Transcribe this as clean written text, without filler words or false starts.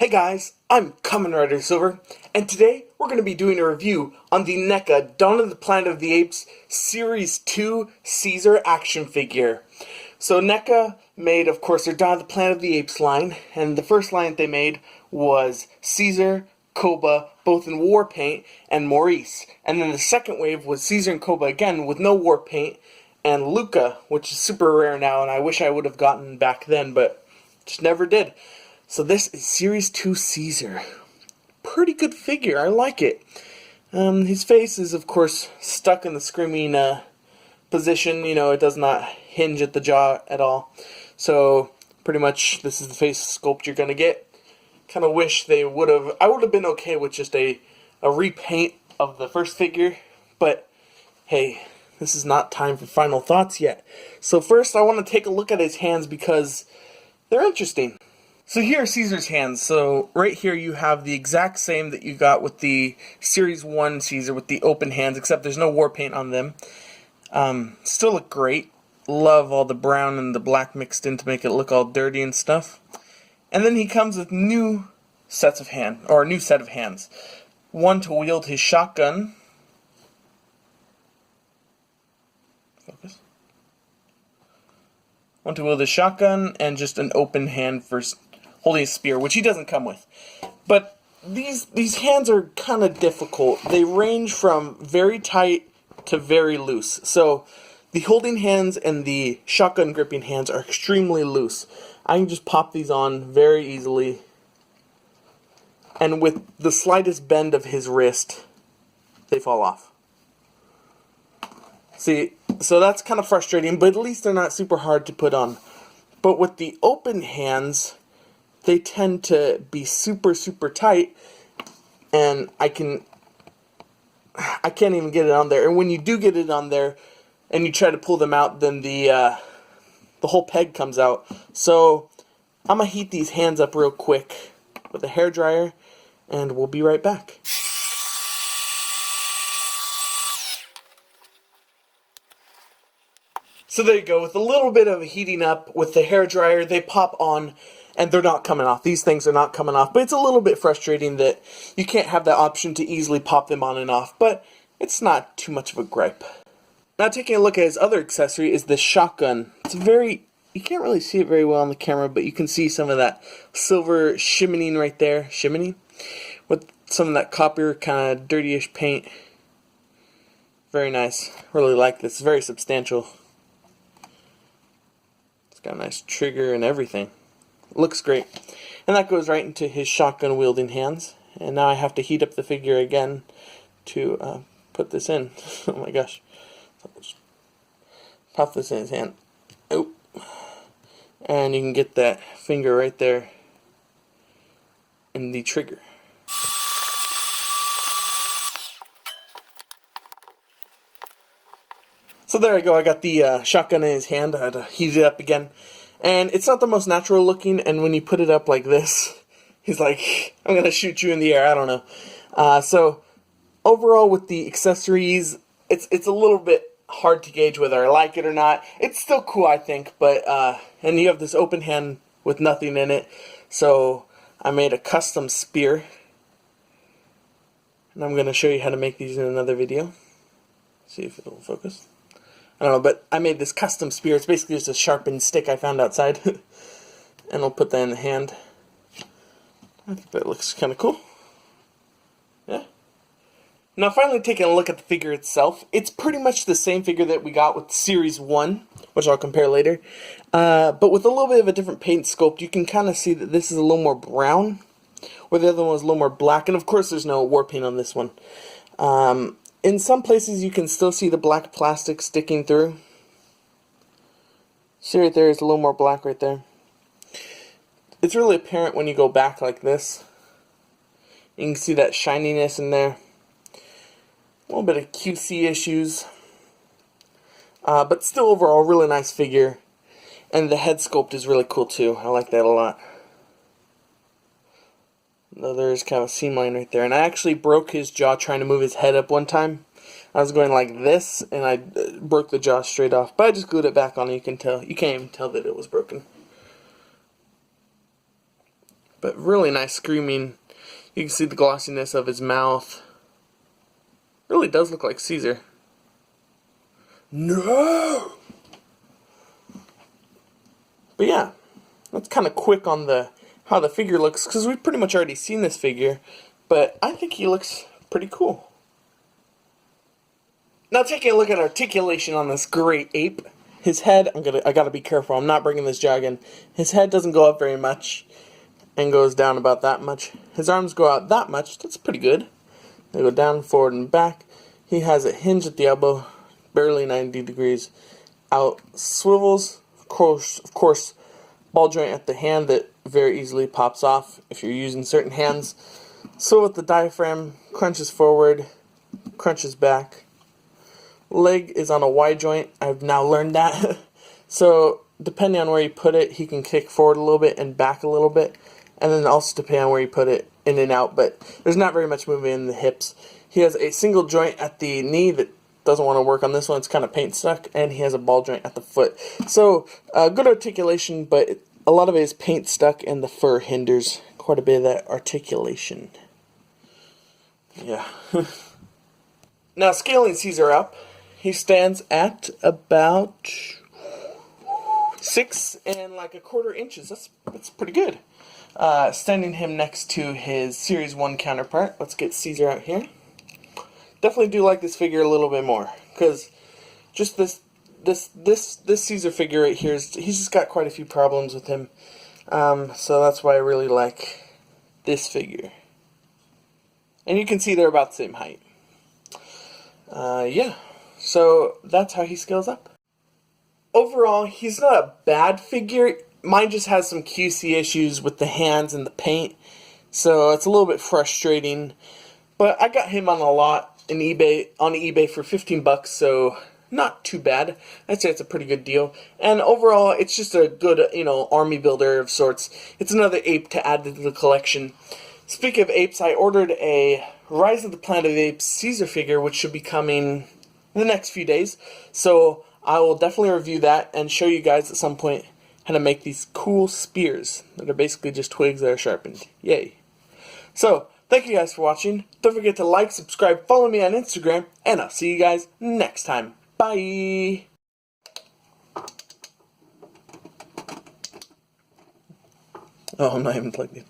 Hey guys, I'm Kamen Rider Silver, and today we're going to be doing a review on the NECA Dawn of the Planet of the Apes Series 2 Caesar action figure. So NECA made, of course, their Dawn of the Planet of the Apes line, and the first line that they made was Caesar, Koba, both in war paint, and Maurice. And then the second wave was Caesar and Koba again with no war paint, and Luca, which is super rare now, and I wish I would have gotten back then, but just never did. So this is Series 2 Caesar. Pretty good figure, I like it. His face is, of course, stuck in the screaming position. You know, it does not hinge at the jaw at all. So, pretty much, this is the face sculpt you're going to get. Kind of wish they would have... I would have been okay with just a repaint of the first figure. But, hey, this is not time for final thoughts yet. So first, I want to take a look at his hands because they're interesting. So here are Caesar's hands. So right here you have the exact same that you got with the Series 1 Caesar with the open hands, except there's no war paint on them. Still look great. Love all the brown and the black mixed in to make it look all dirty and stuff. And then he comes with new sets of hands, or a new set of hands. One to wield his shotgun. Focus. One to wield his shotgun, and just an open hand for holding a spear, which he doesn't come with. But these hands are kind of difficult. They range from very tight to very loose. So the holding hands and the shotgun gripping hands are extremely loose. I can just pop these on very easily. And with the slightest bend of his wrist, they fall off. See, so that's kind of frustrating, but at least they're not super hard to put on. But with the open hands, they tend to be super tight, and I can't even get it on there. And when you do get it on there and you try to pull them out, then the whole peg comes out. So I'm gonna heat these hands up real quick with a hairdryer, and we'll be right back. So there you go, with a little bit of heating up with the hairdryer, they pop on and they're not coming off. These things are not coming off, but it's a little bit frustrating that you can't have that option to easily pop them on and off, but it's not too much of a gripe. Now taking a look at his other accessory is the shotgun. It's you can't really see it very well on the camera, but you can see some of that silver shimmying right there, with some of that copper kind of dirtyish paint. Very nice, really like this, it's very substantial. It's got a nice trigger and everything. Looks great. And that goes right into his shotgun wielding hands. And now I have to heat up the figure again to put this in. Oh my gosh. Pop this in his hand. Oh. And you can get that finger right there in the trigger. So there I go, I got the shotgun in his hand. I had to heat it up again. And it's not the most natural looking, and when you put it up like this, he's like, I'm going to shoot you in the air, I don't know. So, overall with the accessories, it's a little bit hard to gauge whether I like it or not. It's still cool, I think, but, and you have this open hand with nothing in it, so I made a custom spear. And I'm going to show you how to make these in another video. See if it'll focus. I don't know, but I made this custom spear. It's basically just a sharpened stick I found outside. And I'll put that in the hand. I think that looks kind of cool. Yeah. Now finally taking a look at the figure itself. It's pretty much the same figure that we got with Series 1, which I'll compare later. But with a little bit of a different paint sculpt, you can kind of see that this is a little more brown, where the other one was a little more black. And of course there's no war paint on this one. In some places you can still see the black plastic sticking through. See right there, it's a little more black right there. It's really apparent when you go back like this. You can see that shininess in there. A little bit of QC issues. But still overall, really nice figure. And the head sculpt is really cool too. I like that a lot. There's kind of a seam line right there. And I actually broke his jaw trying to move his head up one time. I was going like this, and I broke the jaw straight off. But I just glued it back on, and you can't even tell that it was broken. But really nice screaming. You can see the glossiness of his mouth. Really does look like Caesar. No! But yeah, that's kind of quick on how the figure looks, because we've pretty much already seen this figure, but I think he looks pretty cool. Now taking a look at articulation on this great ape. His head, I gotta be careful, I'm not bringing this jog in. His head doesn't go up very much and goes down about that much. His arms go out that much, that's pretty good. They go down, forward, and back. He has a hinge at the elbow, barely 90 degrees out, swivels, of course, ball joint at the hand that very easily pops off if you're using certain hands. So with the diaphragm, crunches forward, crunches back. Leg is on a Y joint, I've now learned that. So depending on where you put it, he can kick forward a little bit and back a little bit. And then also depending on where you put it, in and out, but there's not very much movement in the hips. He has a single joint at the knee that doesn't want to work on this one, it's kind of paint stuck, and he has a ball joint at the foot. So good articulation, but a lot of it is paint stuck and the fur hinders quite a bit of that articulation. Yeah. Now scaling Caesar up, he stands at about 6 1/4 inches. That's pretty good. Standing him next to his Series 1 counterpart. Let's get Caesar out here. Definitely do like this figure a little bit more, because just this Caesar figure right here, he's just got quite a few problems with him. So that's why I really like this figure. And you can see they're about the same height. Yeah, so that's how he scales up. Overall, he's not a bad figure. Mine just has some QC issues with the hands and the paint, so it's a little bit frustrating. But I got him on a lot on eBay for 15 bucks, so not too bad. I'd say it's a pretty good deal. And overall, it's just a good, army builder of sorts. It's another ape to add to the collection. Speaking of apes, I ordered a Rise of the Planet of the Apes Caesar figure, which should be coming in the next few days. So I will definitely review that and show you guys at some point how to make these cool spears that are basically just twigs that are sharpened. Yay. So, thank you guys for watching. Don't forget to like, subscribe, follow me on Instagram, and I'll see you guys next time. Bye! Oh, I'm not even plugged in.